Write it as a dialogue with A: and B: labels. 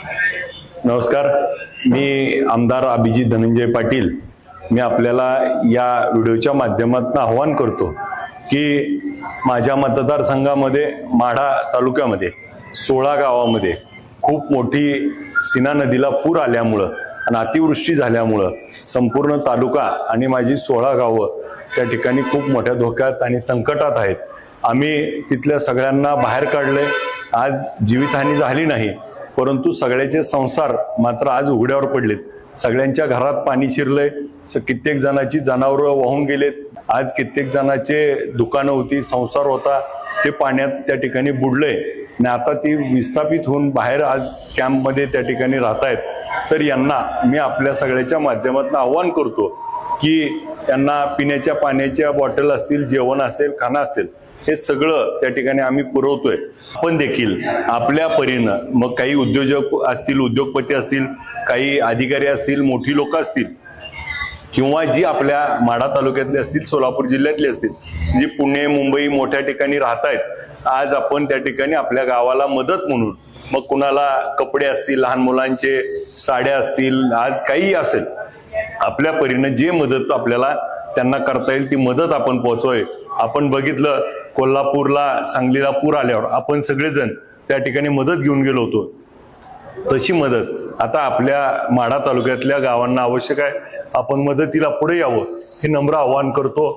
A: नमस्कार, मी आमदार अभिजित धनंजय पाटील। मी आपल्याला या व्हिडिओच्या माध्यमातून आवाहन करतो की माझ्या मतदारसंघामध्ये माढा तालुक्यामध्ये 16 गावामध्ये खूप मोठी सीना नदीला पूर आल्यामुळे आणि अतिवृष्टी झाल्यामुळे संपूर्ण तालुका आणि माझी 16 गावं त्या ठिकाणी खूप मोठ्या धोक्यात आणि संकटात आहेत। आम्ही तिथल्या सगळ्यांना बाहेर काढले। आज जीवितहानी झाली नाही, परंतु सगळ्याचे संसार मात्र आज उघड्यावर पडलेत। सगळ्यांच्या घरात पाणी शिरले, कित्येक जणांची जनावरं वाहून गेलेत। आज कित्येक जणांचे दुकानं होती, संसार होता, ते पाण्यात त्या ठिकाणी बुडले आणि आता ती विस्थापित होऊन बाहेर आज कॅम्पमध्ये त्या ठिकाणी राहत आहेत। तर यांना मी आपल्या सगळ्याच्या माध्यमातून आवाहन करतो की त्यांना पिण्याच्या पाण्याच्या बॉटल असतील, जेवण असेल, खाना असेल, हे सगळं त्या ठिकाणी आम्ही पुरवतोय। आपण देखील आपल्या परीनं, मग काही उद्योजक असतील, उद्योगपती असतील, काही अधिकारी असतील, मोठी लोक असतील, किंवा जी आपल्या माढा तालुक्यातले असतील, सोलापूर जिल्ह्यातले असतील, जी पुणे मुंबई मोठ्या ठिकाणी राहत आहेत, आज आपण त्या ठिकाणी आपल्या गावाला मदत म्हणून, मग कुणाला कपडे असतील, लहान मुलांचे साड्या असतील, आज काही असेल, आपल्या परीनं जे मदत आपल्याला त्यांना करता येईल ती मदत आपण पोहोचवूय। आपण बघितलं कोल्हापूरला, सांगलीला पूर आल्यावर आपण सगळेजण त्या ठिकाणी मदत घेऊन गेलो होतो। तशी मदत आता आपल्या माढा तालुक्यातल्या गावांना आवश्यक आहे। आपण मदतीला पुढे यावं हे नम्र आवाहन करतो।